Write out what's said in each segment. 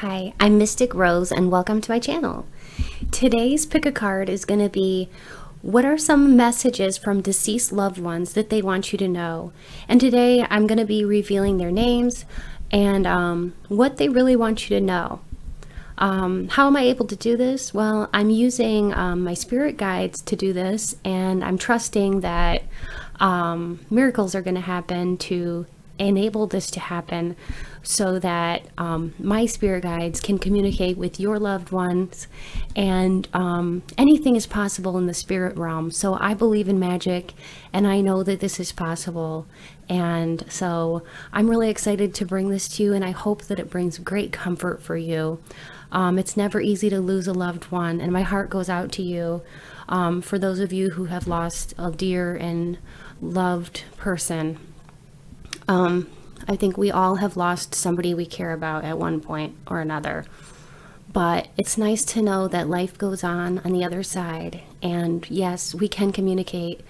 Hi, I'm Mystic Rose and welcome to my channel. Today's pick a card is going to be what are some messages from deceased loved ones that they want you to know. And today I'm going to be revealing their names and what they really want you to know. How am I able to do this? Well, I'm using my spirit guides to do this, and I'm trusting that miracles are going to happen to enable this to happen so that my spirit guides can communicate with your loved ones, and anything is possible in the spirit realm. So I believe in magic and I know that this is possible, and so I'm really excited to bring this to you, and I hope that it brings great comfort for you. It's never easy to lose a loved one, and my heart goes out to you for those of you who have lost a dear and loved person. I think we all have lost somebody we care about at one point or another. But it's nice to know that life goes on the other side. And yes, we can communicate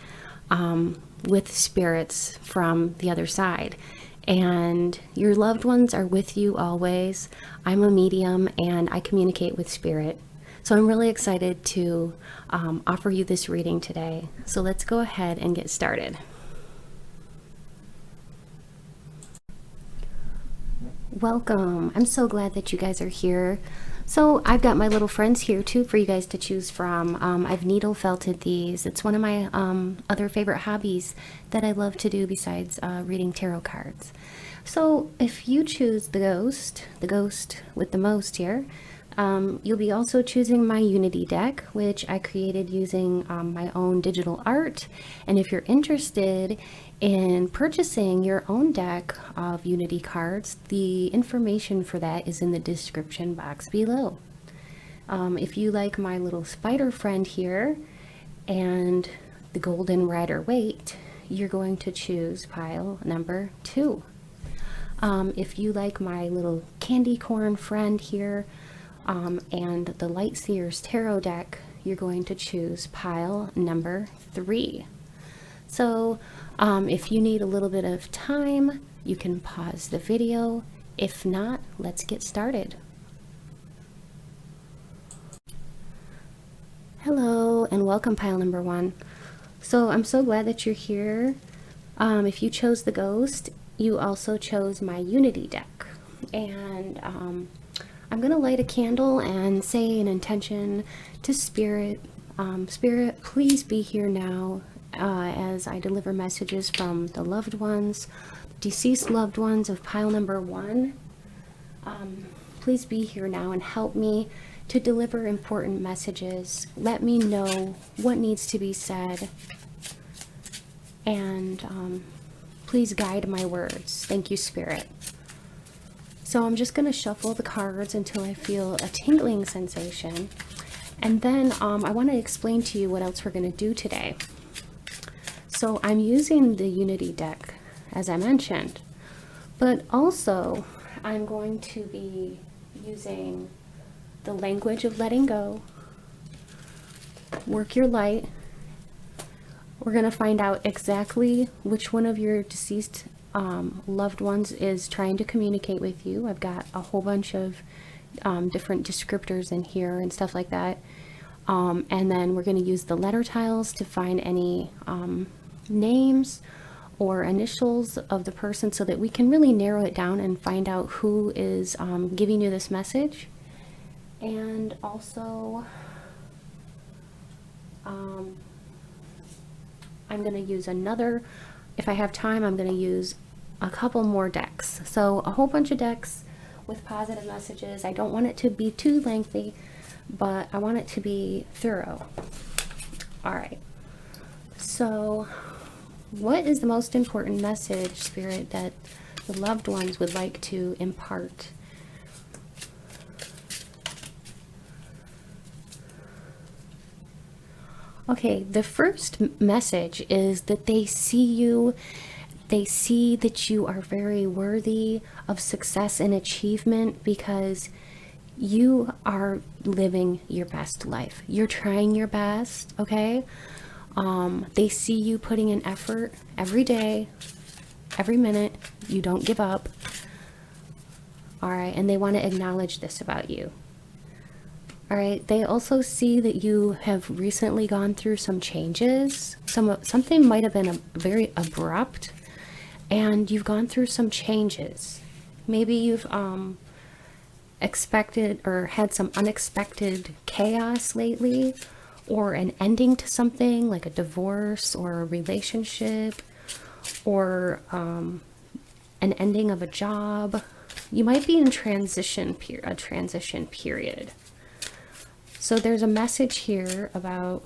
with spirits from the other side. And your loved ones are with you always. I'm a medium and I communicate with spirit. So I'm really excited to offer you this reading today. So let's go ahead and get started. Welcome. I'm so glad that you guys are here. So I've got my little friends here too for you guys to choose from. I've needle felted these. It's one of my other favorite hobbies that I love to do besides reading tarot cards. So if you choose the ghost with the most here, you'll be also choosing my Unity deck, which I created using my own digital art. And if you're interested in purchasing your own deck of Unity cards, the information for that is in the description box below. If you like my little spider friend here and the Golden Rider WAITE, you're going to choose pile number 2. If you like my little candy corn friend here and the SEER'S tarot deck, you're going to choose pile number 3. So if you need a little bit of time, you can pause the video. If not, let's get started. Hello and welcome, pile number 1. So I'm so glad that you're here. If you chose the ghost, you also chose my Unity deck. And I'm going to light a candle and say an intention to Spirit. Spirit, please be here now as I deliver messages from the loved ones, deceased loved ones of pile number 1. Please be here now and help me to deliver important messages. Let me know what needs to be said, and please guide my words. Thank you, Spirit. So I'm just going to shuffle the cards until I feel a tingling sensation, and then I want to explain to you what else we're going to do today. So I'm using the Unity deck, as I mentioned, but also I'm going to be using the language of letting go, work your light. We're going to find out exactly which one of your deceased loved ones is trying to communicate with you. I've got a whole bunch of different descriptors in here and stuff like that. And then we're going to use the letter tiles to find any names or initials of the person so that we can really narrow it down and find out who is giving you this message. And also I'm going to use another, if I have time, I'm going to use a couple more decks. So a whole bunch of decks with positive messages. I don't want it to be too lengthy, but I want it to be thorough. All right. So what is the most important message, Spirit, that the loved ones would like to impart? Okay, the first message is that they see you. They see that you are very worthy of success and achievement because you are living your best life. You're trying your best, okay? They see you putting in effort every day, every minute. You don't give up. All right, and they want to acknowledge this about you. All right, they also see that you have recently gone through some changes. Something might have been very abrupt, and you've gone through some changes. Maybe you've expected or had some unexpected chaos lately, or an ending to something like a divorce or a relationship, or an ending of a job. You might be in a transition period. So there's a message here about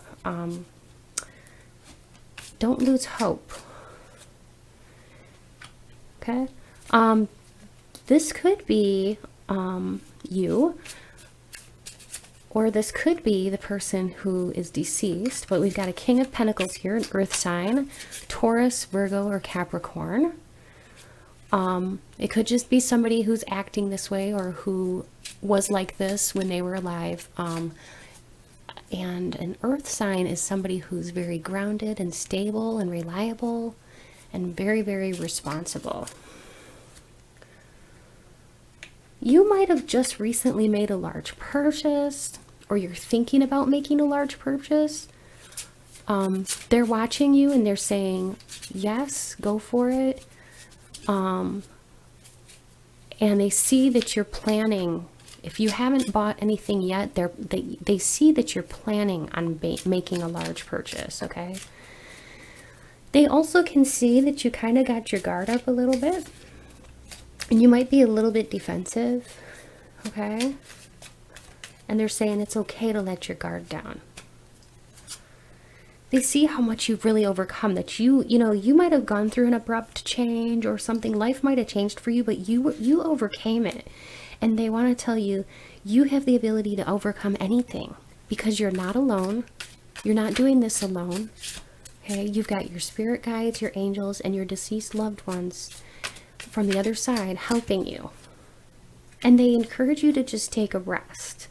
don't lose hope. Okay. This could be you, or this could be the person who is deceased, but we've got a King of Pentacles here, an earth sign, Taurus, Virgo, or Capricorn. It could just be somebody who's acting this way or who was like this when they were alive. And an earth sign is somebody who's very grounded and stable and reliable and very, very responsible. You might have just recently made a large purchase, or you're thinking about making a large purchase. They're watching you and they're saying, yes, go for it. And they see that you're planning. If you haven't bought anything yet, they see that you're planning on making a large purchase, okay? They also can see that you kind of got your guard up a little bit. And you might be a little bit defensive, okay? And they're saying it's okay to let your guard down. They see how much you've really overcome, that you might have gone through an abrupt change or something. Life might have changed for you, but you overcame it. And they want to tell you, you have the ability to overcome anything because you're not alone. You're not doing this alone. Okay, you've got your spirit guides, your angels, and your deceased loved ones from the other side helping you. And they encourage you to just take a rest.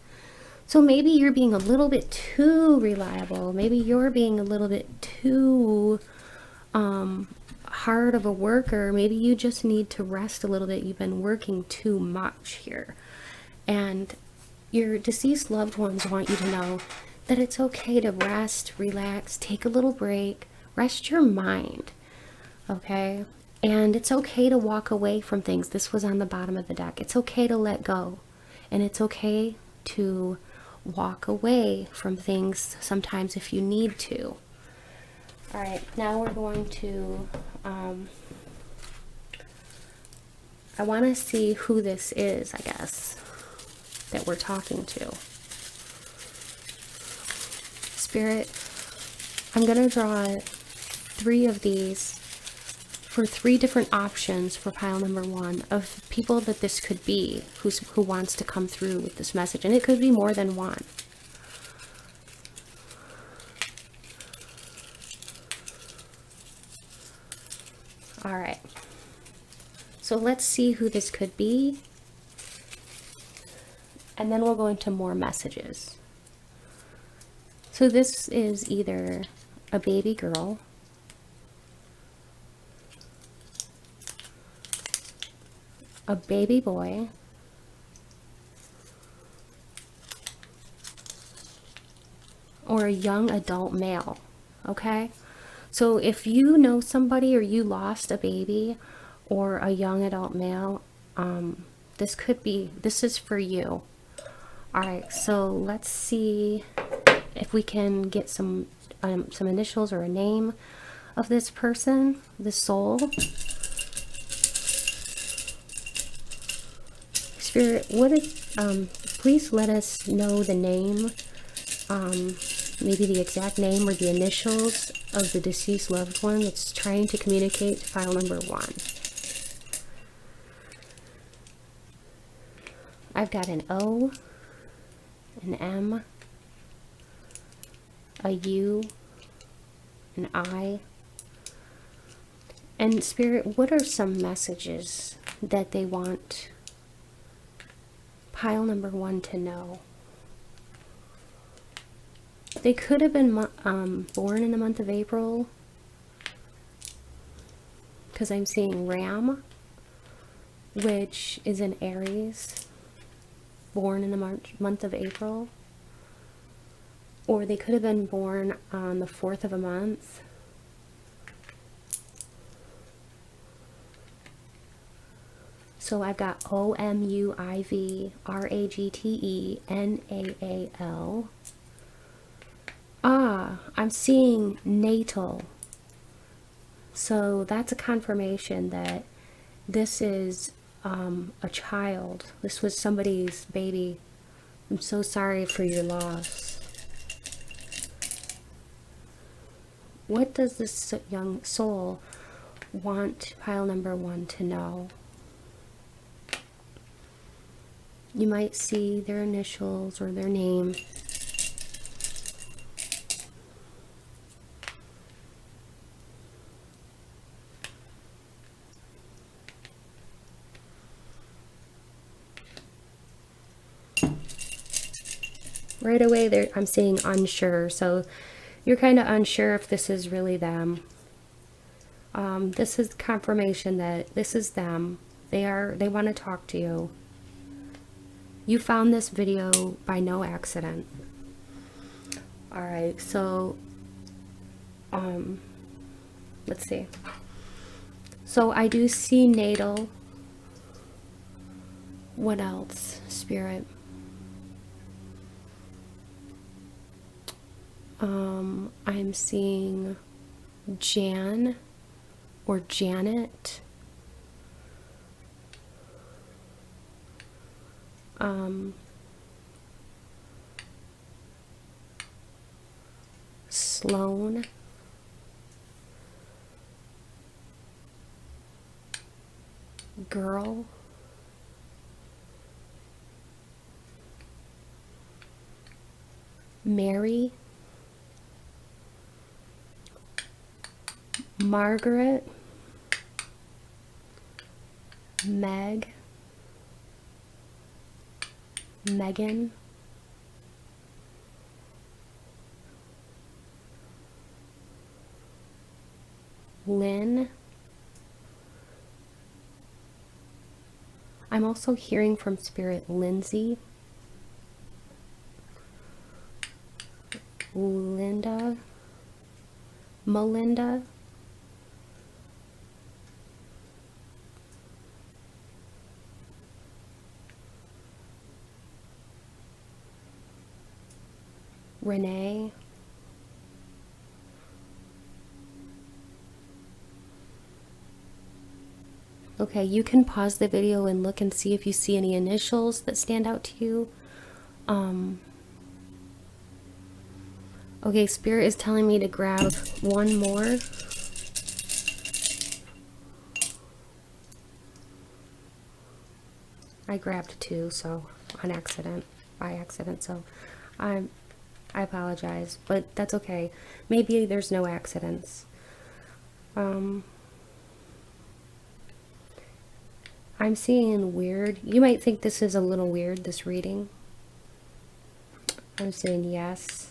So maybe you're being a little bit too reliable. Maybe you're being a little bit too hard of a worker. Maybe you just need to rest a little bit. You've been working too much here. And your deceased loved ones want you to know that it's okay to rest, relax, take a little break, rest your mind, okay? And it's okay to walk away from things. This was on the bottom of the deck. It's okay to let go. And it's okay to walk away from things sometimes if you need to. All right, now we're going to, I want to see who this is, I guess, that we're talking to. Spirit, I'm going to draw 3 of these for 3 different options for pile number 1 of people that this could be, who wants to come through with this message. And it could be more than one. All right. So let's see who this could be. And then we'll go into more messages. So this is either a baby girl, a baby boy, or a young adult male, okay? So if you know somebody or you lost a baby or a young adult male, this is for you. All right, so let's see if we can get some initials or a name of this person, the soul. Spirit, please let us know the name, maybe the exact name or the initials of the deceased loved one that's trying to communicate to file number 1. I've got an O, an M, a U, an I. And Spirit, what are some messages that they want pile number 1 to know? They could have been born in the month of April, because I'm seeing Ram. which is an Aries, born in the month of April. Or they could have been born on the 4th of a month. So I've got OMUIVRAGTENAAL. I'm seeing natal. So that's a confirmation that this is a child. This was somebody's baby. I'm so sorry for your loss. What does this young soul want pile number 1 to know? You might see their initials or their name. Right away there, I'm seeing unsure, so you're kind of unsure if this is really them. This is confirmation that this is them. They want to talk to you. You found this video by no accident. Alright, so let's see. So I do see natal. What else, Spirit? I'm seeing Jan or Janet. Sloan. Girl. Mary. Margaret. Meg. Megan. Lynn. I'm also hearing from Spirit Lindsay. Linda. Melinda. Renee. Okay, you can pause the video and look and see if you see any initials that stand out to you. Okay, Spirit is telling me to grab one more. I grabbed 2, so on accident, by accident, so I apologize, but that's okay. Maybe there's no accidents. I'm seeing weird. You might think this is a little weird, this reading. I'm saying yes.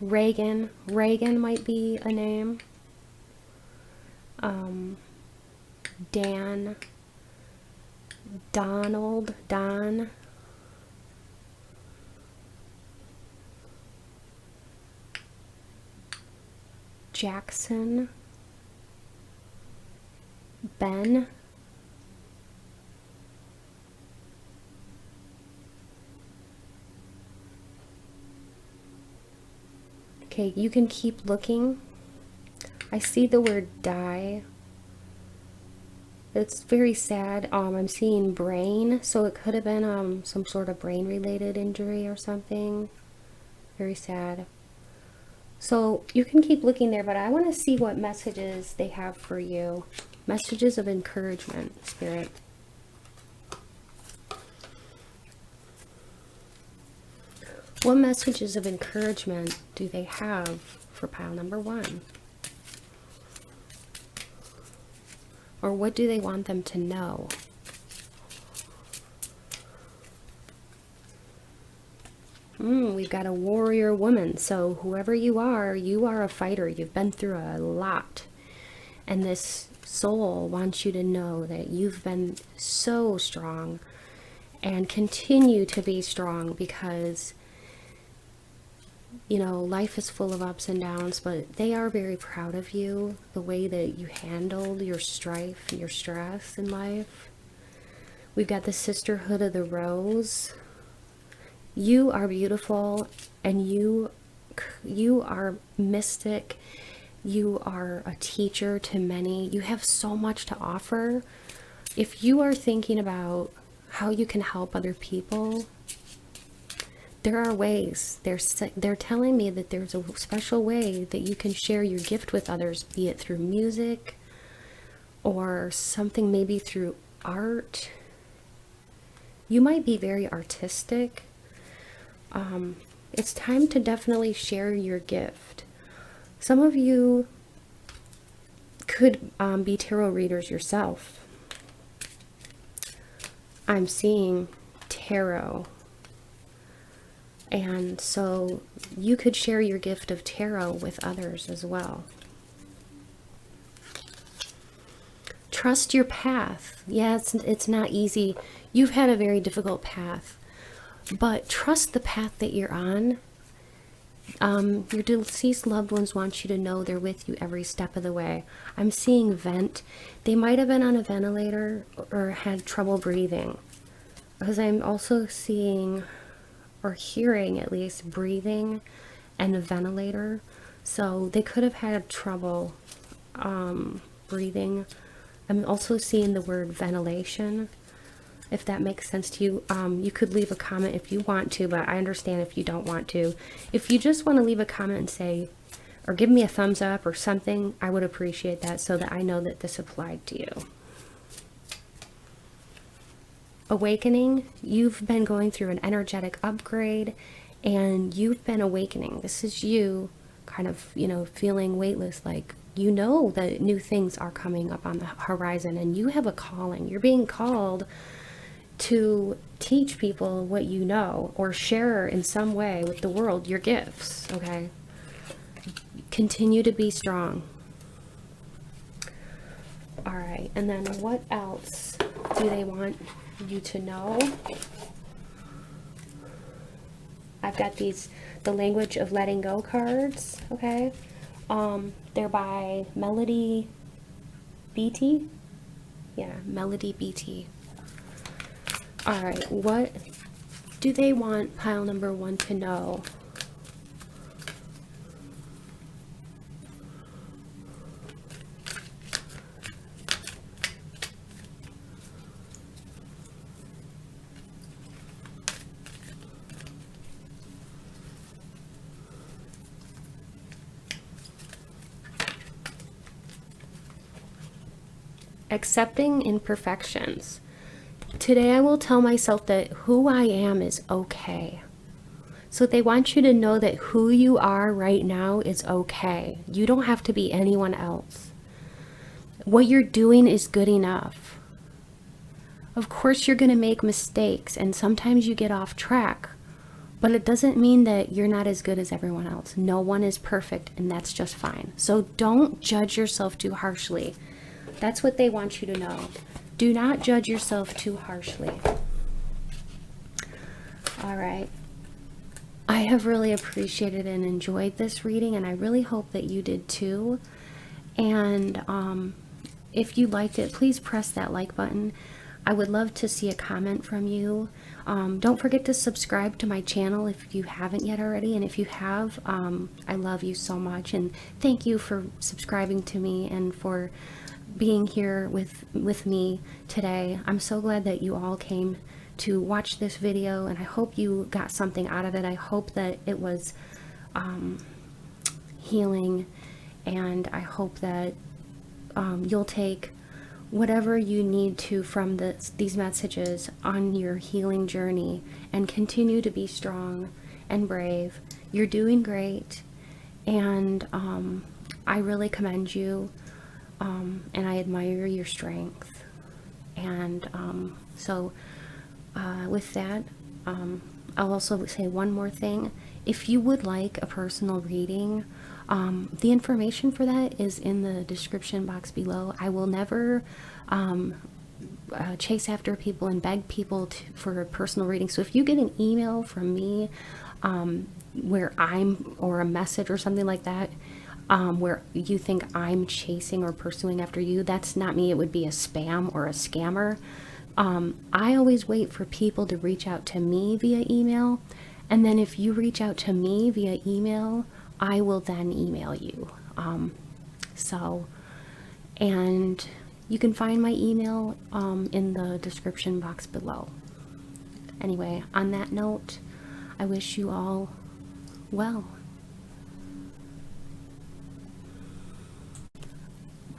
Reagan. Reagan might be a name. Dan. Donald. Don. Jackson. Ben. Okay, you can keep looking. I see the word die. It's very sad. I'm seeing brain, so it could have been some sort of brain related injury or something. Very sad. So you can keep looking there, but I want to see what messages they have for you. Messages of encouragement, Spirit. What messages of encouragement do they have for pile number 1? Or what do they want them to know? We've got a warrior woman. So whoever you are a fighter. You've been through a lot. And this soul wants you to know that you've been so strong and continue to be strong, because you know, life is full of ups and downs, but they are very proud of you, the way that you handled your strife, your stress in life. We've got the Sisterhood of the Rose. You are beautiful, and you are mystic. You are a teacher to many. You have so much to offer. If you are thinking about how you can help other people, there are ways. They're telling me that there's a special way that you can share your gift with others, be it through music or something, maybe through art. You might be very artistic. It's time to definitely share your gift. Some of you could be tarot readers yourself. I'm seeing tarot. And so you could share your gift of tarot with others as well. Trust your path. Yeah, it's not easy. You've had a very difficult path, but trust the path that you're on. Your deceased loved ones want you to know they're with you every step of the way. I'm seeing vent. They might have been on a ventilator or had trouble breathing, because I'm also seeing, or hearing at least, breathing and a ventilator. So they could have had trouble breathing. I'm also seeing the word ventilation, if that makes sense to you. You could leave a comment if you want to, but I understand if you don't want to. If you just want to leave a comment and say, or give me a thumbs up or something, I would appreciate that, so that I know that this applied to you. Awakening. You've been going through an energetic upgrade, and you've been awakening. This is you kind of, you know, feeling weightless, like you know that new things are coming up on the horizon, and you have a calling. You're being called to teach people what you know, or share in some way with the world your gifts. Okay, continue to be strong. All right, and then what else do they want you to know? I've got these, the language of letting go cards. Okay, they're by Melody BT. Yeah, Melody BT. All right, what do they want pile number 1 to know? Accepting imperfections. Today I will tell myself that who I am is okay. So they want you to know that who you are right now is okay. You don't have to be anyone else. What you're doing is good enough. Of course you're going to make mistakes, and sometimes you get off track, but it doesn't mean that you're not as good as everyone else. No one is perfect, and that's just fine. So don't judge yourself too harshly. That's what they want you to know. Do not judge yourself too harshly. All right. I have really appreciated and enjoyed this reading, and I really hope that you did too. And if you liked it, please press that like button. I would love to see a comment from you. Don't forget to subscribe to my channel if you haven't yet already. And if you have, I love you so much. And thank you for subscribing to me and for being here with me today. I'm so glad that you all came to watch this video, and I hope you got something out of it. I hope that it was healing, and I hope that you'll take whatever you need to from these messages on your healing journey, and continue to be strong and brave. You're doing great, and I really commend you. And I admire your strength. And with that, I'll also say one more thing. If you would like a personal reading, The information for that is in the description box below. I will never chase after people and beg people for a personal reading. So if you get an email from me or a message or something like that, where you think I'm chasing or pursuing after you, that's not me. It would be a spam or a scammer. I always wait for people to reach out to me via email, and then if you reach out to me via email, I will then email you. And you can find my email in the description box below. Anyway, on that note, I wish you all well.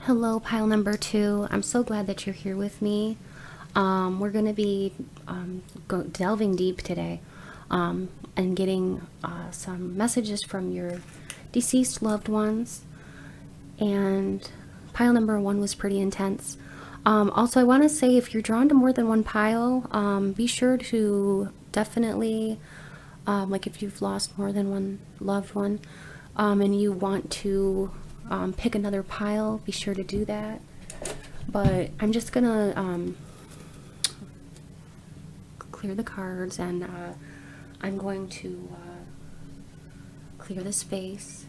Hello, pile number 2. I'm so glad that you're here with me. We're going to be delving deep today and getting some messages from your deceased loved ones. And pile number 1 was pretty intense. Also, I want to say, if you're drawn to more than one pile, be sure to definitely, like if you've lost more than one loved one and you want to pick another pile, be sure to do that. But I'm just gonna clear the cards, and I'm going to clear the space.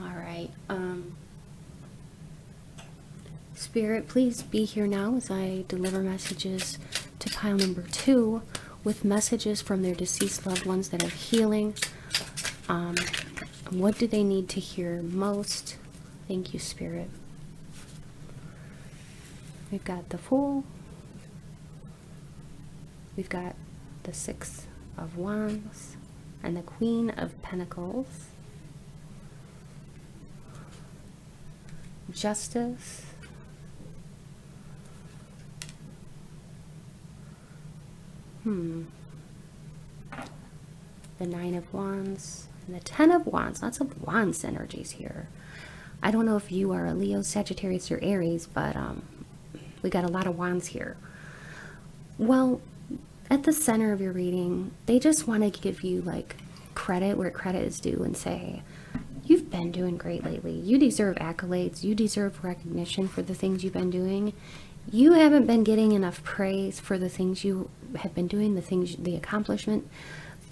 All right. Spirit, please be here now as I deliver messages to pile number 2 with messages from their deceased loved ones that are healing. What do they need to hear most? Thank you, Spirit. We've got the Fool. We've got the 6 of Wands and the Queen of Pentacles. Justice. The 9 of Wands and the 10 of Wands. Lots of Wands energies here. I don't know if you are a Leo, Sagittarius, or Aries, but we got a lot of Wands here. Well, at the center of your reading, they just want to give you like credit where credit is due and say, you've been doing great lately. You deserve accolades. You deserve recognition for the things you've been doing. You haven't been getting enough praise for the things you have been doing, the accomplishment.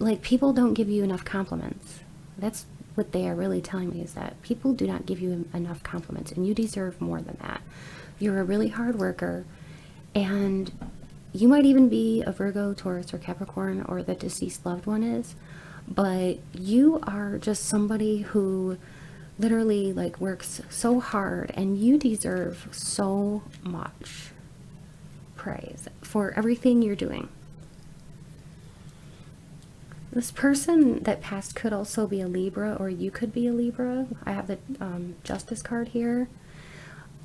Like, people don't give you enough compliments. That's what they are really telling me, is that people do not give you enough compliments, and you deserve more than that. You're a really hard worker, and you might even be a Virgo, Taurus, or Capricorn, or the deceased loved one is, but you are just somebody who literally like works so hard, and you deserve so much praise for everything you're doing. This person that passed could also be a Libra, or you could be a Libra. I have the Justice card here,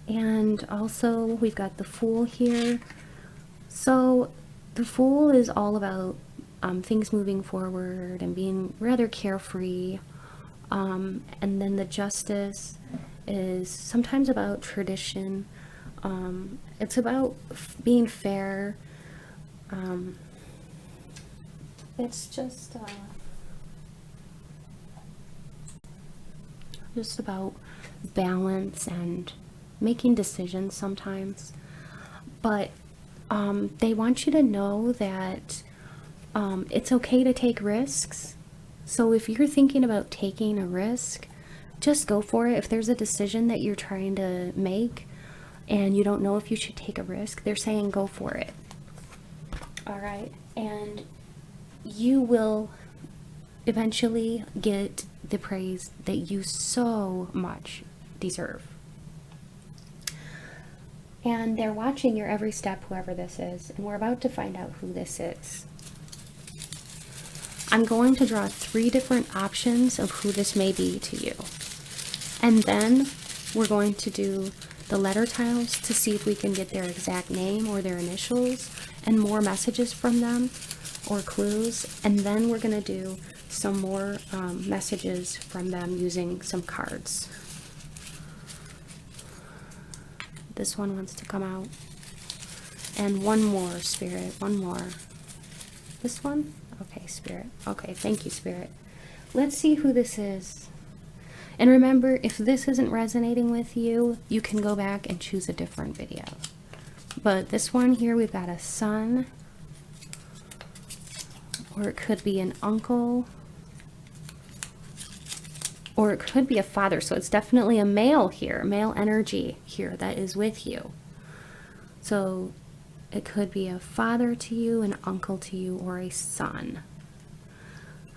and also we've got the Fool here. So the Fool is all about things moving forward and being rather carefree. And then the Justice is sometimes about tradition. It's about being fair. It's just about balance and making decisions sometimes. But they want you to know that it's okay to take risks. So if you're thinking about taking a risk, just go for it. If there's a decision that you're trying to make and you don't know if you should take a risk, they're saying go for it. All right. And you will eventually get the praise that you so much deserve. And they're watching your every step, whoever this is, and we're about to find out who this is. I'm going to draw 3 different options of who this may be to you. And then we're going to do the letter tiles to see if we can get their exact name or their initials and more messages from them or clues. And then we're going to do some more messages from them using some cards. This one wants to come out. And one more, Spirit, one more. This one? Okay, Spirit. Okay, thank you, Spirit. Let's see who this is. And remember, if this isn't resonating with you, you can go back and choose a different video. But this one here, we've got a son, or it could be an uncle, or it could be a father. So it's definitely a male here, male energy here that is with you. So it could be a father to you, an uncle to you, or a son.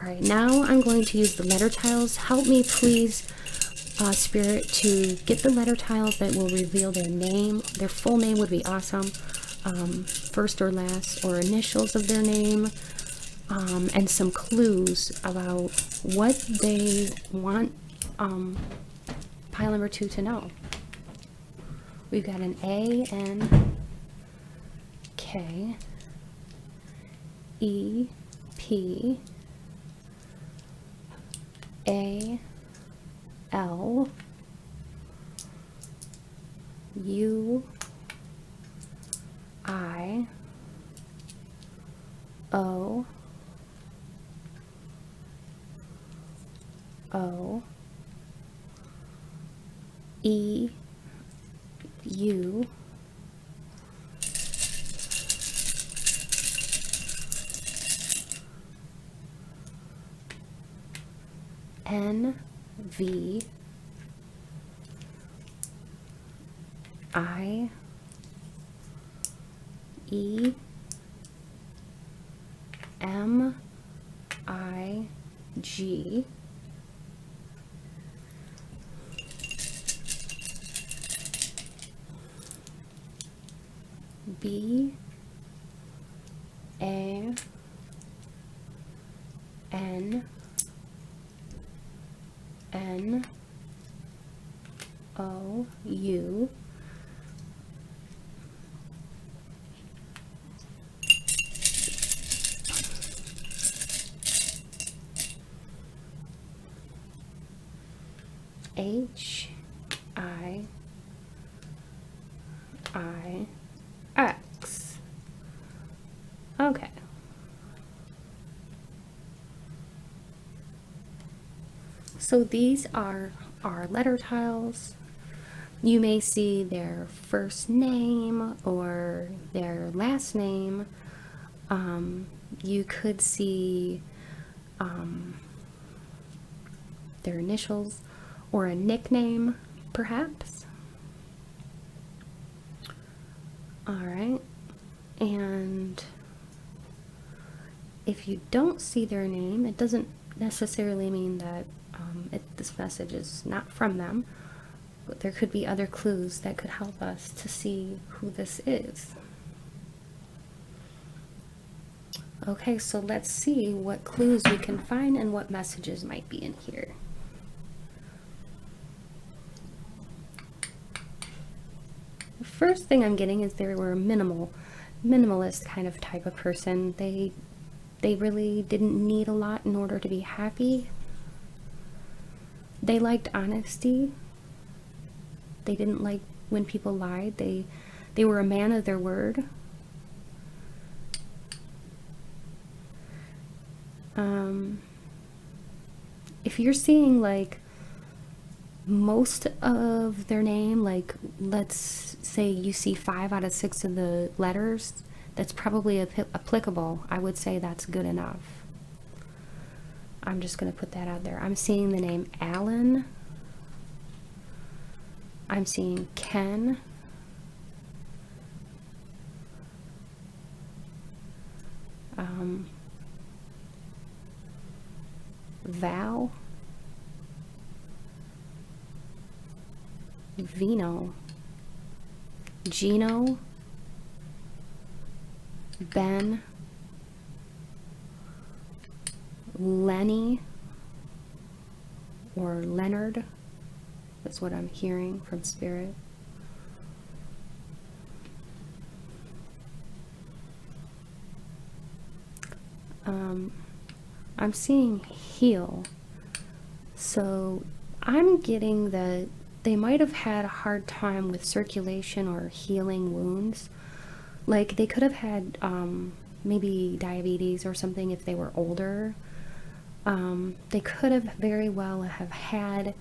All right, now I'm going to use the letter tiles. Help me, please, Spirit, to get the letter tiles that will reveal their name. Their full name would be awesome. First or last, or initials of their name. And some clues about what they want pile number 2 to know. We've got an A, N, K, E, P, A, L, U, I, O, O, E, U, N, V, I, E, M, I, G, B, A, N, N, O, U, H, I, X. Okay. So these are our letter tiles. You may see their first name or their last name. You could see their initials or a nickname, perhaps. All right. And if you don't see their name, it doesn't necessarily mean that this message is not from them, but there could be other clues that could help us to see who this is. Okay, so let's see what clues we can find and what messages might be in here. The first thing I'm getting is they were a minimalist kind of type of person. They really didn't need a lot in order to be happy. They liked honesty. They didn't like when people lied. They were a man of their word. If you're seeing like most of their name, like let's say you see 5 out of 6 of the letters, that's probably applicable. I would say that's good enough. I'm just going to put that out there. I'm seeing the name Alan. I'm seeing Ken. Val. Vino. Gino. Ben. Lenny or Leonard. That's what I'm hearing from Spirit. I'm seeing heal. So I'm getting that they might have had a hard time with circulation or healing wounds. Like they could have had maybe diabetes or something if they were older. They could have very well have had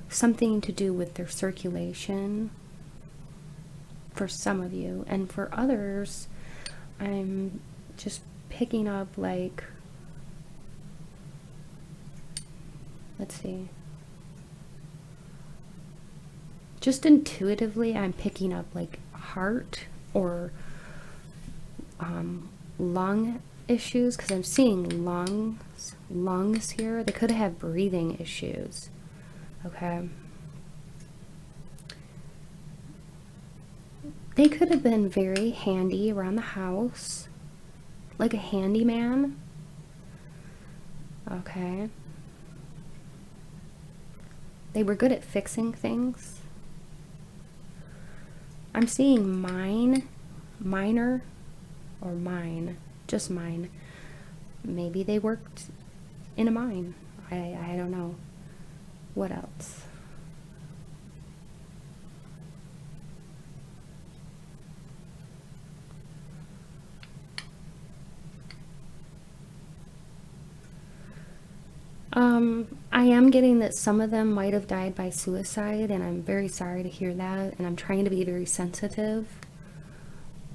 something to do with their circulation for some of you, and for others I'm just picking up like, let's see, just intuitively I'm picking up like heart or lung issues, because I'm seeing lungs here. They could have breathing issues. Okay, they could have been very handy around the house, like a handyman. Okay, they were good at fixing things. I'm seeing miner, or mine, just mine. Maybe they worked in a mine. I don't know. What else? I am getting that some of them might have died by suicide, and I'm very sorry to hear that, and I'm trying to be very sensitive.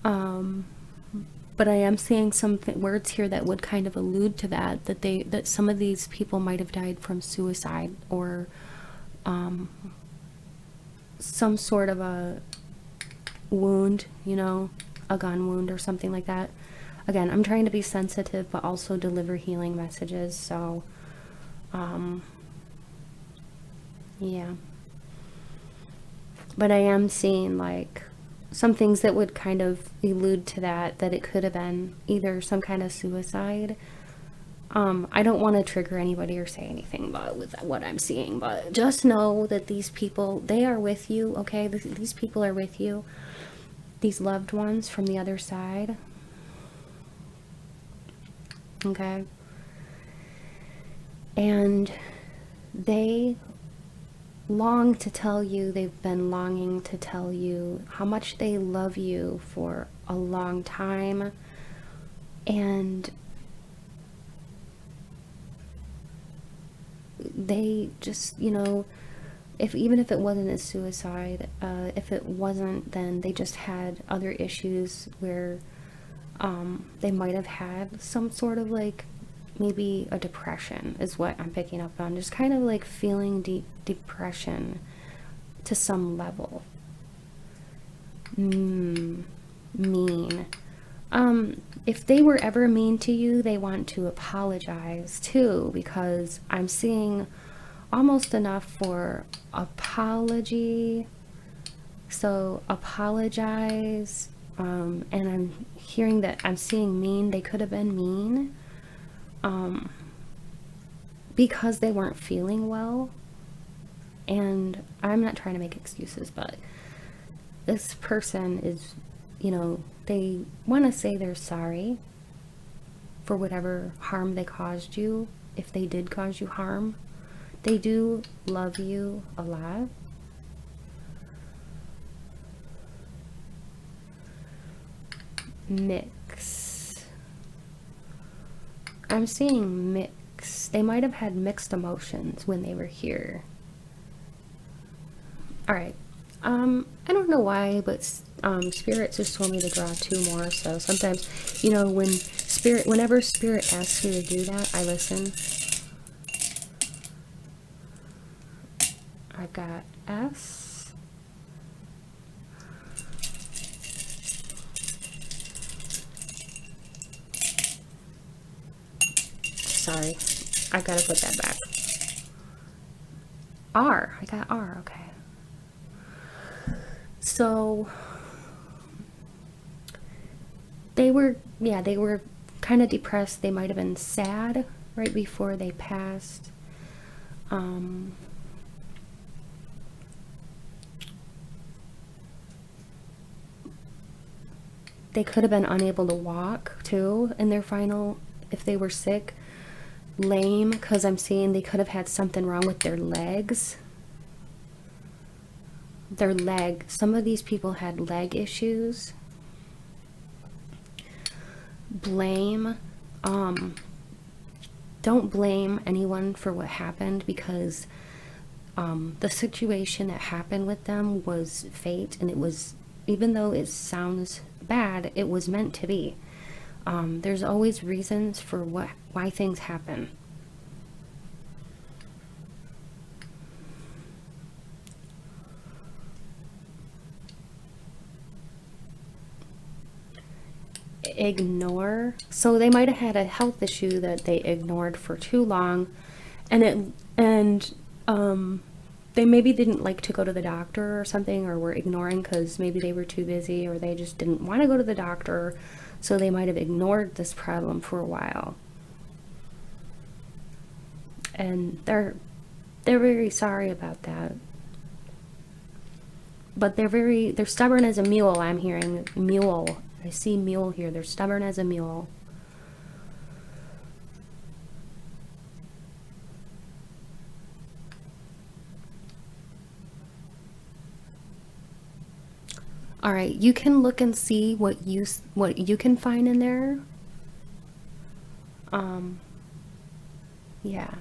But I am seeing some words here that would kind of allude to that, that some of these people might have died from suicide, or some sort of a wound, you know, a gun wound or something like that. Again, I'm trying to be sensitive but also deliver healing messages, so yeah. But I am seeing like some things that would kind of allude to that it could have been either some kind of suicide. I don't want to trigger anybody or say anything about with what I'm seeing, but just know that these people, they are with you, okay? These people are with you, these loved ones from the other side, okay? And they long to tell you, they've been longing to tell you how much they love you for a long time, and they just, you know, even if it wasn't a suicide, if it wasn't, then they just had other issues where they might have had some sort of like, maybe a depression is what I'm picking up on. Just kind of like feeling deep depression to some level. Mean. If they were ever mean to you, they want to apologize too, because I'm seeing almost enough for apology. So apologize. And I'm hearing that I'm seeing mean. They could have been mean. Because they weren't feeling well, and I'm not trying to make excuses, but this person is, you know, they want to say they're sorry for whatever harm they caused you, if they did cause you harm. They do love you a lot. Mix. I'm seeing mix. They might have had mixed emotions when they were here. All right. I don't know why, but Spirit just told me to draw 2 more. So sometimes, you know, whenever Spirit asks me to do that, I listen. I've got S. Sorry, I've got to put that back. R. I got R. Okay. So they were kind of depressed. They might have been sad right before they passed. They could have been unable to walk too in their final, if they were sick. Lame, because I'm seeing they could have had something wrong with their legs. Their leg. Some of these people had leg issues. blame, don't blame anyone for what happened, because the situation that happened with them was fate, and it was, even though it sounds bad, it was meant to be. There's always reasons for why things happen. Ignore. So they might have had a health issue that they ignored for too long, and they maybe didn't like to go to the doctor or something, or were ignoring because maybe they were too busy, or they just didn't want to go to the doctor, so they might have ignored this problem for a while. And they're very sorry about that. But they're stubborn as a mule. I'm hearing mule. I see mule here. They're stubborn as a mule. All right, you can look and see what you can find in there. Yeah.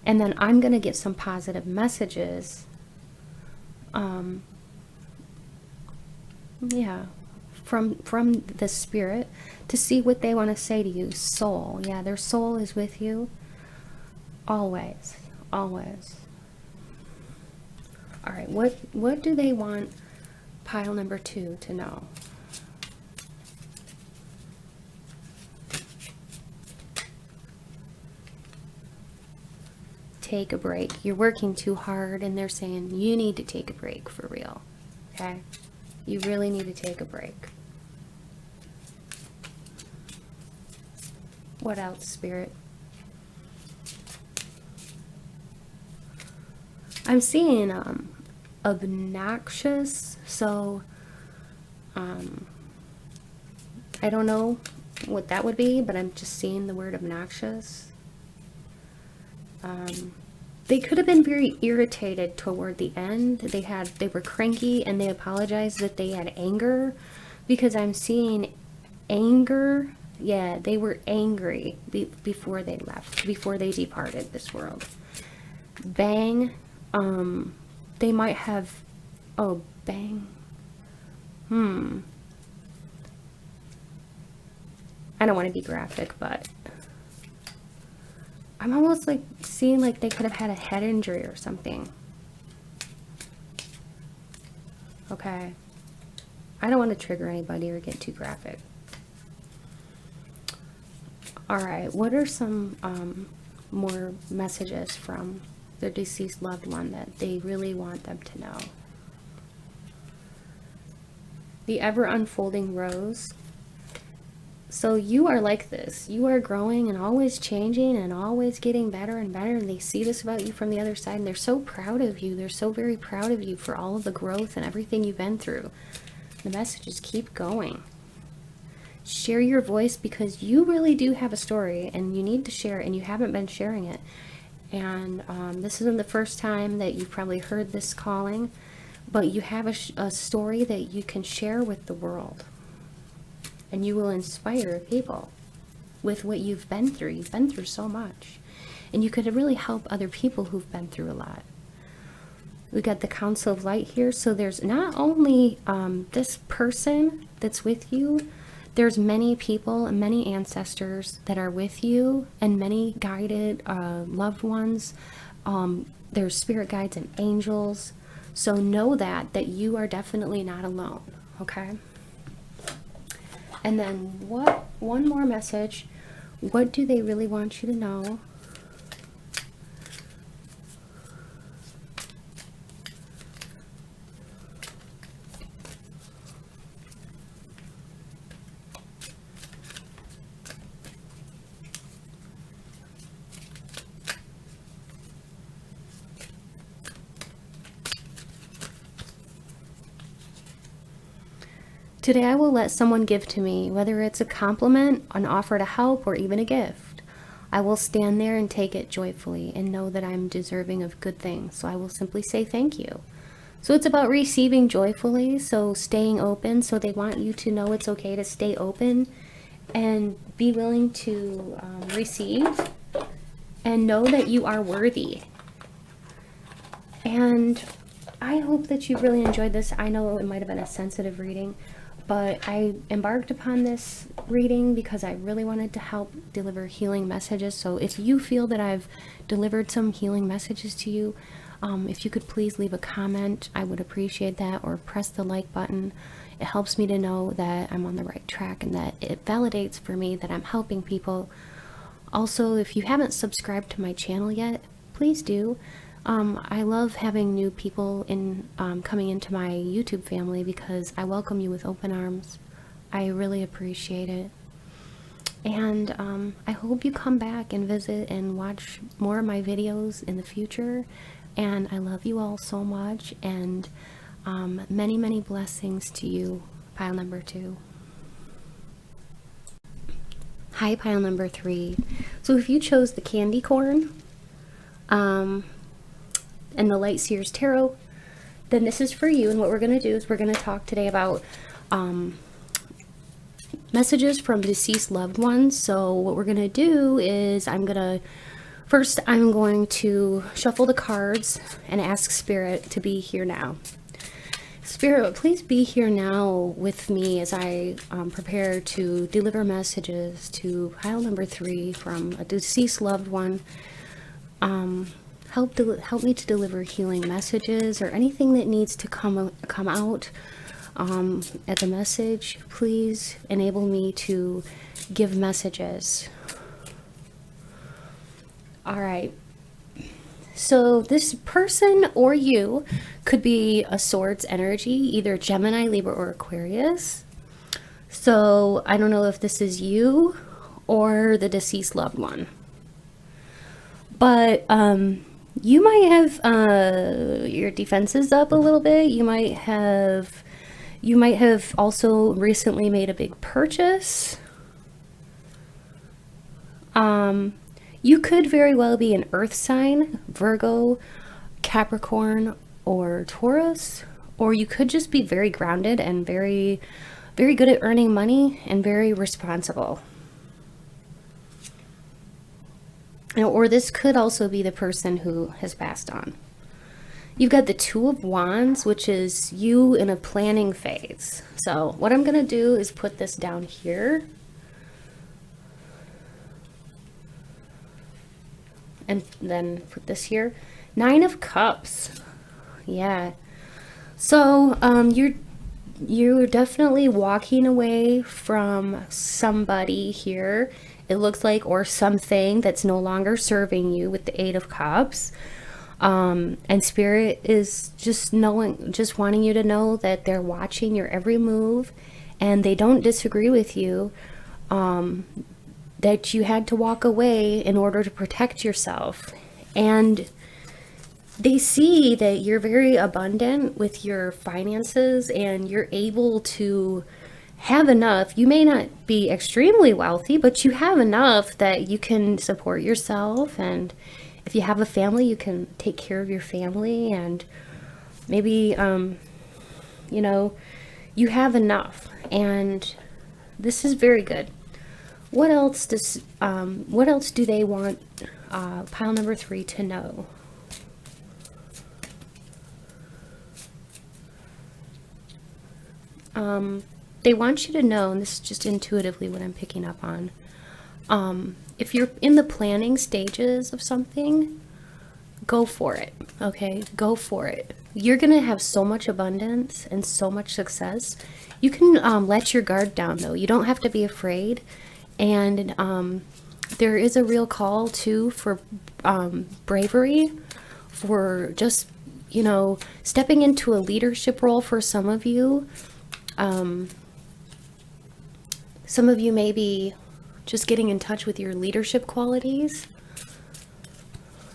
And then I'm going to get some positive messages. Yeah. From the spirit, to see what they want to say to you. Soul. Yeah, their soul is with you. Always. Always. All right, what do they want pile number 2 to know? Take a break. You're working too hard, and they're saying you need to take a break for real. Okay? You really need to take a break. What else, Spirit? I'm seeing obnoxious, so I don't know what that would be, but I'm just seeing the word obnoxious. They could have been very irritated toward the end. They were cranky, and they apologized that they had anger, because I'm seeing anger. Yeah, they were angry before they left, before they departed this world. Bang. They might have, oh, bang. I don't want to be graphic, but I'm almost like seeing like they could have had a head injury or something. Okay. I don't want to trigger anybody or get too graphic. All right, what are some more messages from their deceased loved one that they really want them to know? The ever unfolding rose. So you are like this. You are growing and always changing and always getting better and better, and they see this about you from the other side, and they're so proud of you. They're so very proud of you for all of the growth and everything you've been through. The messages keep going. Share your voice, because you really do have a story, and you need to share it, and you haven't been sharing it. And this isn't the first time that you've probably heard this calling, but you have a story that you can share with the world. And you will inspire people with what you've been through. You've been through so much. And you could really help other people who've been through a lot. We got the Council of Light here. So there's not only this person that's with you, there's many people and many ancestors that are with you, and many guided loved ones. There's spirit guides and angels. So know that you are definitely not alone, okay? And then one more message. What do they really want you to know? Today I will let someone give to me, whether it's a compliment, an offer to help, or even a gift. I will stand there and take it joyfully and know that I'm deserving of good things. So I will simply say thank you. So it's about receiving joyfully, so staying open. So they want you to know it's okay to stay open and be willing to receive, and know that you are worthy. And I hope that you really enjoyed this. I know it might have been a sensitive reading, but I embarked upon this reading because I really wanted to help deliver healing messages. So if you feel that I've delivered some healing messages to you, if you could please leave a comment, I would appreciate that, or press the like button. It helps me to know that I'm on the right track, and that it validates for me that I'm helping people. Also, if you haven't subscribed to my channel yet, please do. I love having new people coming into my YouTube family, because I welcome you with open arms. I really appreciate it. And I hope you come back and visit and watch more of my videos in the future. And I love you all so much, and many, many blessings to you, pile number 2. Hi, pile number 3. So if you chose the candy corn and the light Seer's tarot, then this is for you. And what we're going to do is we're going to talk today about messages from deceased loved ones. So what we're going to do is I'm going to shuffle the cards and ask Spirit to be here now. Spirit, please be here now with me as I prepare to deliver messages to pile number 3 from a deceased loved one. Help me to deliver healing messages, or anything that needs to come out as a message. Please enable me to give messages. All right. So this person or you could be a Swords energy, either Gemini, Libra, or Aquarius. So I don't know if this is you or the deceased loved one, but you might have your defenses up a little bit. You might have also recently made a big purchase. You could very well be an earth sign, Virgo, Capricorn, or Taurus, or you could just be very grounded and very, very good at earning money and very responsible. Or this could also be the person who has passed on. You've got the Two of Wands, which is you in a planning phase. So what I'm going to do is put this down here. And then put this here. 9 of Cups. Yeah. So you're definitely walking away from somebody here, it looks like, or something that's no longer serving you with the 8 of Cups. And Spirit is just wanting you to know that they're watching your every move, and they don't disagree with you. That you had to walk away in order to protect yourself, and they see that you're very abundant with your finances, and you're able to have enough. You may not be extremely wealthy, but you have enough that you can support yourself, and if you have a family, you can take care of your family, and maybe you have enough, and this is very good. What else do they want pile number 3 to know? They want you to know, and this is just intuitively what I'm picking up on, if you're in the planning stages of something, go for it. Okay, go for it. You're gonna have so much abundance and so much success. You can let your guard down, though. You don't have to be afraid. And there is a real call too for bravery, for just stepping into a leadership role for some of you. Some of you may be just getting in touch with your leadership qualities.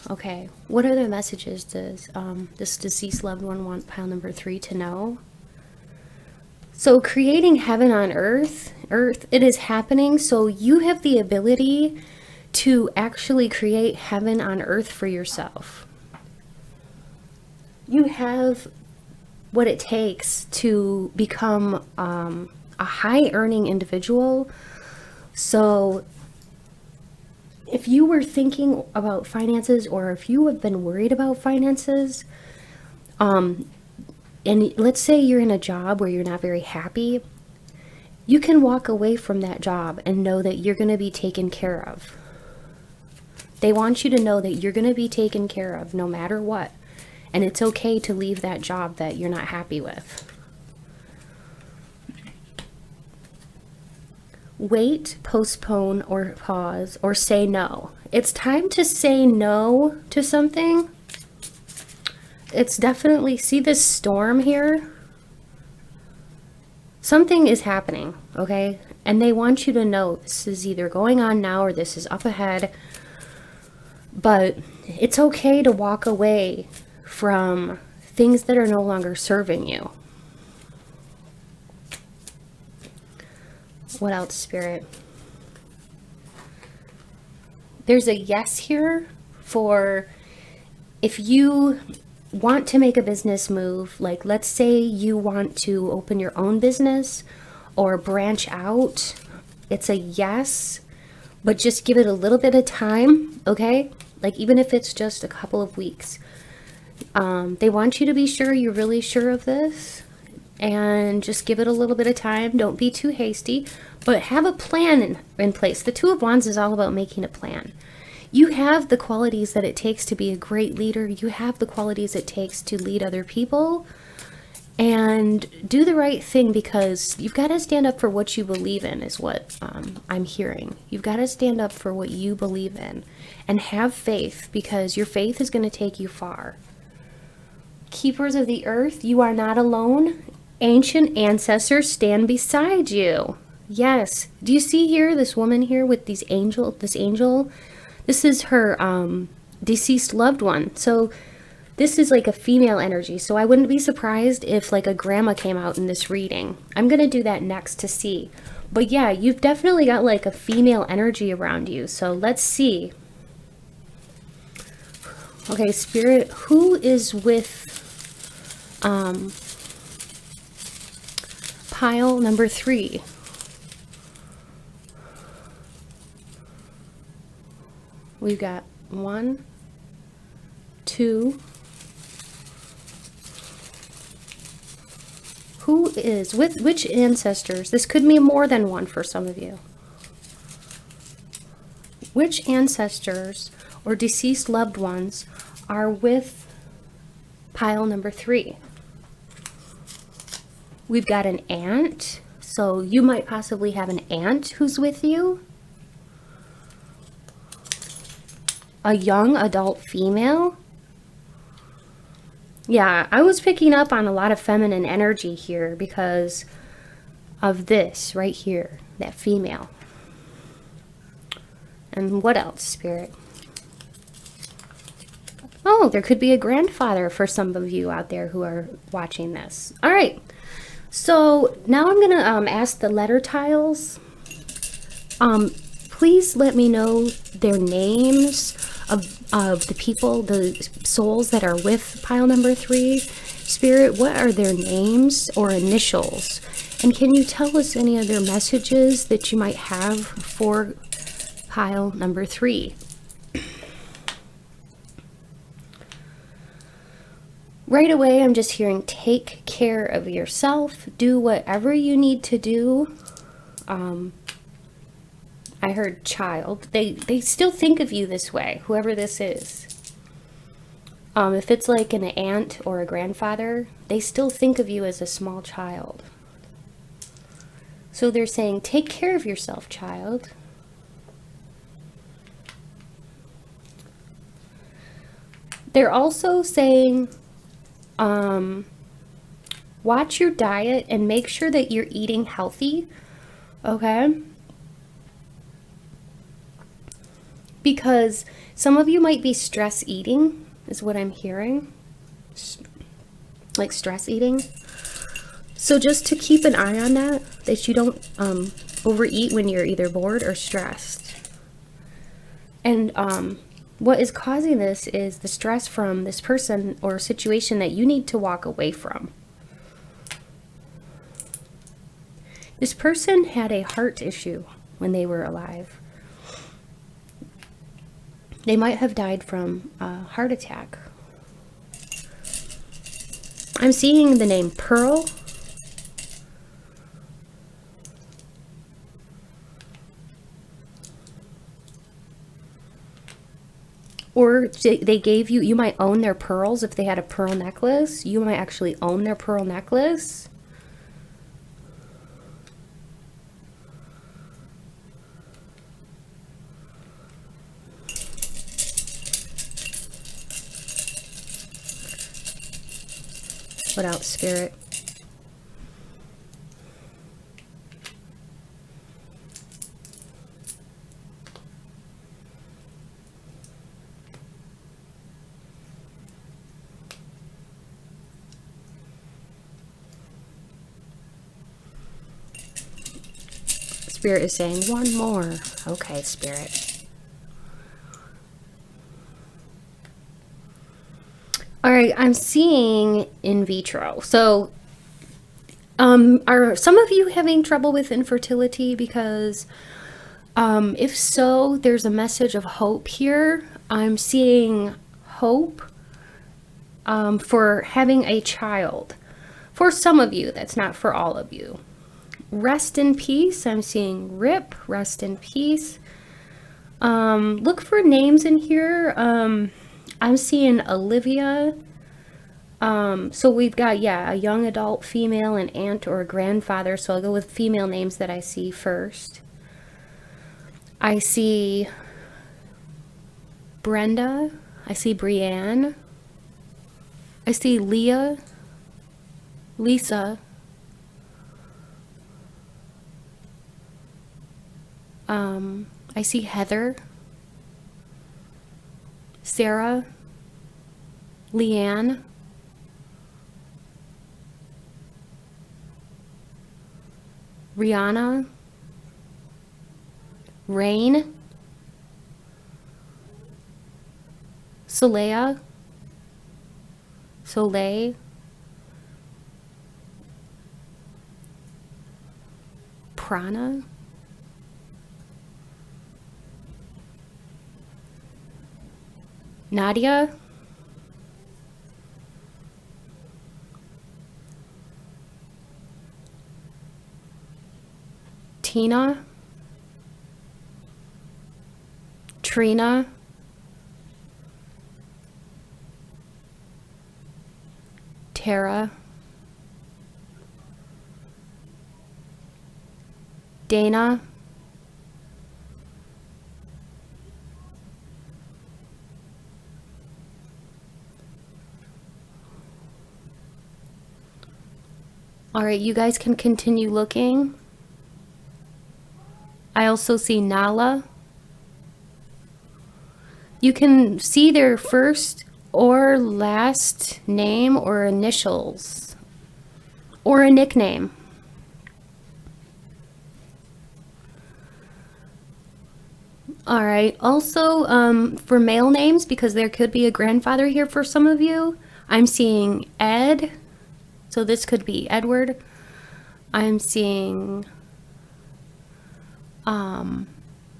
Okay, what other messages does this deceased loved one want pile number 3 to know? So creating heaven on earth, it is happening. So you have the ability to actually create heaven on earth for yourself. You have what it takes to become a high earning individual So if you were thinking about finances, or if you have been worried about finances, and let's say you're in a job where you're not very happy, you can walk away from that job and know that you're going to be taken care of. They want you to know that you're going to be taken care of no matter what. And it's okay to leave that job that you're not happy with. Wait, postpone, or pause, or say no. It's time to say no to something. It's definitely, see this storm here? Something is happening, okay? And they want you to know this is either going on now or this is up ahead. But it's okay to walk away from things that are no longer serving you. What else, Spirit? There's a yes here for if you want to make a business move, like let's say you want to open your own business or branch out, it's a yes, but just give it a little bit of time, okay? Like even if it's just a couple of weeks. They want you to be sure you're really sure of this, and just give it a little bit of time. Don't be too hasty, but have a plan in place. The Two of Wands is all about making a plan. You have the qualities that it takes to be a great leader. You have the qualities it takes to lead other people and do the right thing, because you've got to stand up for what you believe in is what I'm hearing. You've got to stand up for what you believe in and have faith, because your faith is going to take you far. Keepers of the earth, you are not alone. Ancient ancestors stand beside you. Yes. Do you see here this woman here with this angel? This is her deceased loved one. So this is like a female energy. So I wouldn't be surprised if like a grandma came out in this reading. I'm going to do that next to see. But yeah, you've definitely got like a female energy around you. So let's see. Okay, Spirit, who is with pile number 3? We've got 1, 2. Who is with which ancestors? This could be more than one for some of you. Which ancestors or deceased loved ones are with pile number 3? We've got an aunt. So you might possibly have an aunt who's with you. A young adult female. Yeah, I was picking up on a lot of feminine energy here because of this right here, that female. And what else, Spirit? Oh, there could be a grandfather for some of you out there who are watching this. All right. So now I'm going to ask the letter tiles. Please let me know their names of the people, the souls that are with pile number 3. Spirit, what are their names or initials? And can you tell us any other messages that you might have for pile number 3? Right away, I'm just hearing take care of yourself. Do whatever you need to do. I heard child. They still think of you this way, whoever this is. If it's like an aunt or a grandfather, they still think of you as a small child. So they're saying, take care of yourself, child. They're also saying, watch your diet and make sure that you're eating healthy, okay? Because some of you might be stress eating, is what I'm hearing. Like stress eating. So just to keep an eye on that you don't overeat when you're either bored or stressed. And what is causing this is the stress from this person or situation that you need to walk away from. This person had a heart issue, when they were alive. They might have died from a heart attack. I'm seeing the name Pearl. Or they gave you, you might own their pearls. If they had a pearl necklace, you might actually own their pearl necklace. What else, Spirit? Spirit is saying one more. Okay, Spirit. All right, I'm seeing in vitro. So, are some of you having trouble with infertility? Because if so, there's a message of hope here. I'm seeing hope for having a child. For some of you, that's not for all of you. Rest in peace. I'm seeing Rip, rest in peace. Look for names in here. I'm seeing Olivia. So we've got, yeah, a young adult female, an aunt or a grandfather. So I'll go with female names that I see first. I see Brenda. I see Brianne. I see Leah, Lisa. I see Heather, Sarah, Leanne, Rihanna, Rain, Soleil, Prana, Nadia, Tina, Trina, Tara, Dana, all right, you guys can continue looking. I also see Nala. You can see their first or last name or initials or a nickname. All right, also for male names, because there could be a grandfather here for some of you, I'm seeing Ed. So this could be Edward. I'm seeing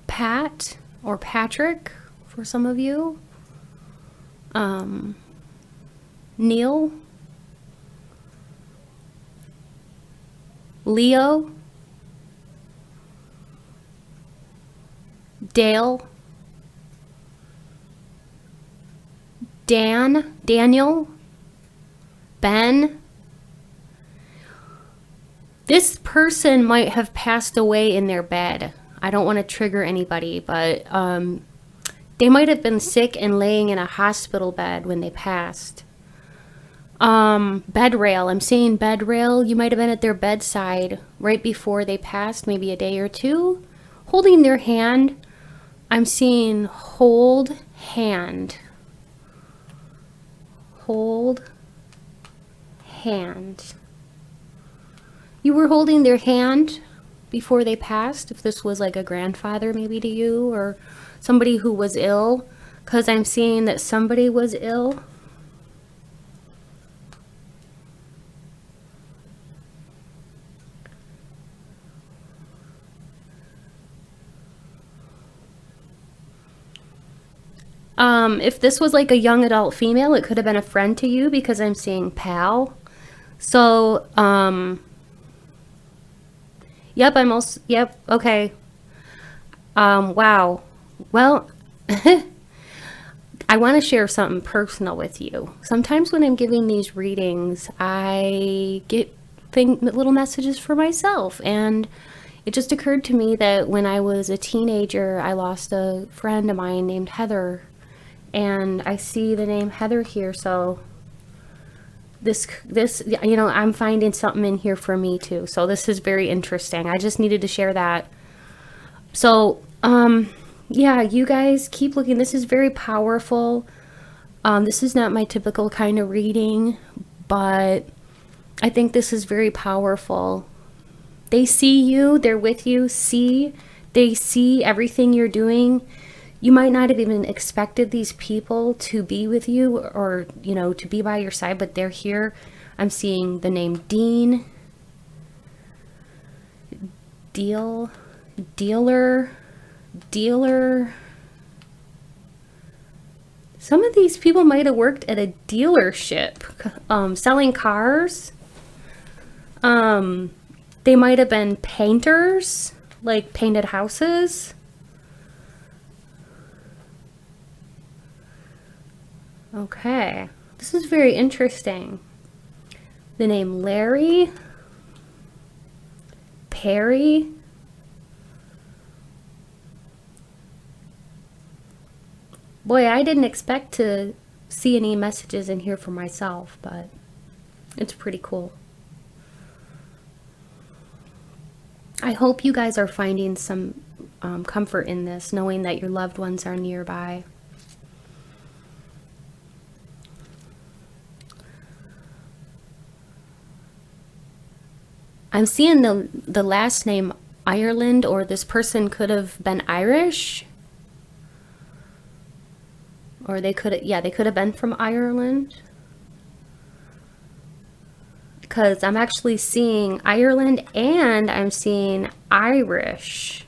Pat or Patrick for some of you. Neil. Leo. Dale. Daniel. Ben. This person might have passed away in their bed. I don't want to trigger anybody, but they might have been sick and laying in a hospital bed when they passed. Bed rail. I'm seeing bed rail. You might have been at their bedside right before they passed, maybe a day or two, holding their hand. I'm seeing hold hand. Hold hand. You were holding their hand before they passed, if this was like a grandfather maybe to you or somebody who was ill, because I'm seeing that somebody was ill. If this was like a young adult female, it could have been a friend to you because I'm seeing pal. So, yep, I'm also, yep, okay. Wow. Well, I want to share something personal with you. Sometimes when I'm giving these readings, I get little messages for myself. And it just occurred to me that when I was a teenager, I lost a friend of mine named Heather. And I see the name Heather here. So this, you know, I'm finding something in here for me too. So this is very interesting. I just needed to share that. So, yeah, you guys keep looking. This is very powerful. This is not my typical kind of reading, but I think this is very powerful. They see you, they're with you, they see everything you're doing. You might not have even expected these people to be with you or, you know, to be by your side, but they're here. I'm seeing the name Dean, dealer. Some of these people might have worked at a dealership, selling cars. They might have been painters, like painted houses. Okay, this is very interesting. The name Larry, Perry. Boy, I didn't expect to see any messages in here for myself, but it's pretty cool. I hope you guys are finding some comfort in this, knowing that your loved ones are nearby. I'm seeing the last name Ireland, or this person could have been Irish. Or they could have been from Ireland. Because I'm actually seeing Ireland and I'm seeing Irish.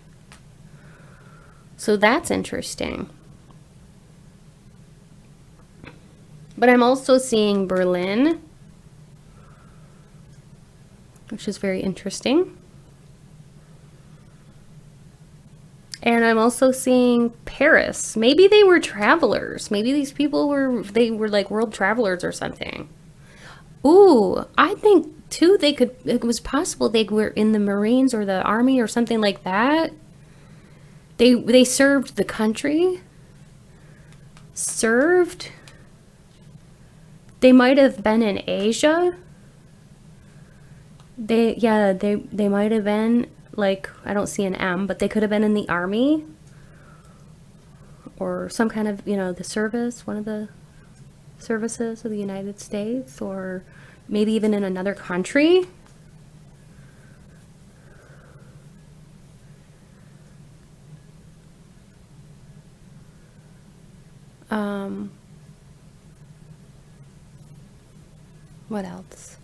So that's interesting. But I'm also seeing Berlin, which is very interesting. And I'm also seeing Paris. Maybe they were travelers. Maybe these people were like world travelers or something. Ooh, I think too it was possible they were in the Marines or the Army or something like that. They served the country. They might have been in Asia. They might have been, like, I don't see an M, but they could have been in the Army or some kind of, you know, the service, one of the services of the United States, or maybe even in another country. What else?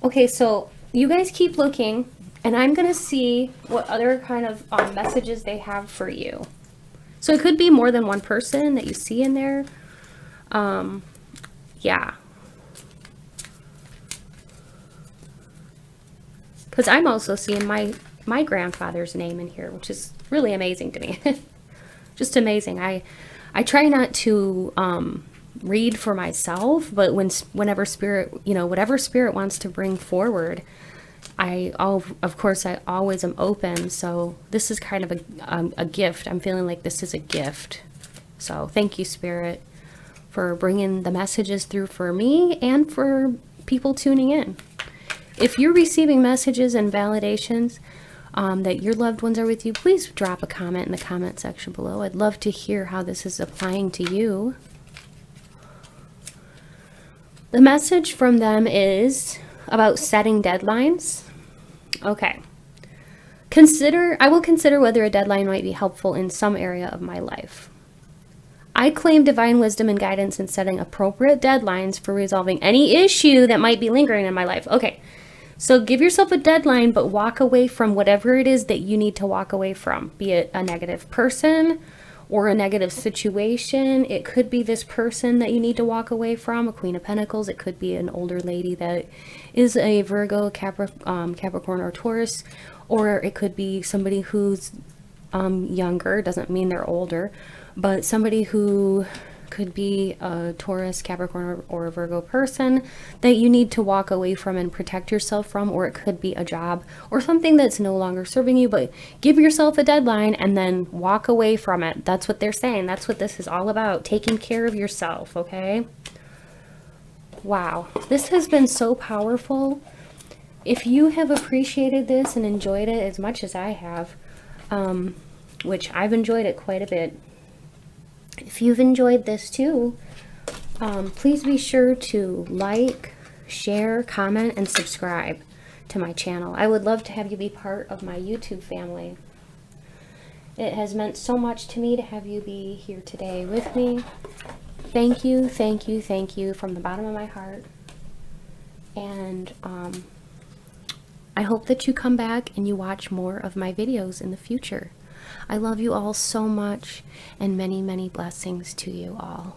Okay, so you guys keep looking, and I'm gonna see what other kind of messages they have for you. So it could be more than one person that you see in there. Yeah. Because I'm also seeing my grandfather's name in here, which is really amazing to me. Just amazing. I try not to read for myself, but whenever spirit, you know, whatever spirit wants to bring forward, of course I always am open. So this is kind of a gift. I'm feeling like this is a gift. So thank you, Spirit, for bringing the messages through for me and for people tuning in. If you're receiving messages and validations that your loved ones are with you, please drop a comment in the comment section below. I'd love to hear how this is applying to you. The message from them is about setting deadlines. Okay. I will consider whether a deadline might be helpful in some area of my life. I claim divine wisdom and guidance in setting appropriate deadlines for resolving any issue that might be lingering in my life. Okay. So give yourself a deadline, but walk away from whatever it is that you need to walk away from, be it a negative person or a negative situation. It could be this person that you need to walk away from, a Queen of Pentacles. It could be an older lady that is a Virgo, Capricorn, or Taurus, or it could be somebody who's younger. Doesn't mean they're older, but somebody who could be a Taurus, Capricorn, or a Virgo person that you need to walk away from and protect yourself from. Or it could be a job or something that's no longer serving you, but give yourself a deadline and then walk away from it. That's what they're saying. That's what this is all about, taking care of yourself, okay? Wow, this has been so powerful. If you have appreciated this and enjoyed it as much as I have, which I've enjoyed it quite a bit, if you've enjoyed this too, please be sure to like, share, comment, and subscribe to my channel. I would love to have you be part of my YouTube family. It has meant so much to me to have you be here today with me. Thank you, thank you, thank you from the bottom of my heart. And I hope that you come back and you watch more of my videos in the future. I love you all so much, and many, many blessings to you all.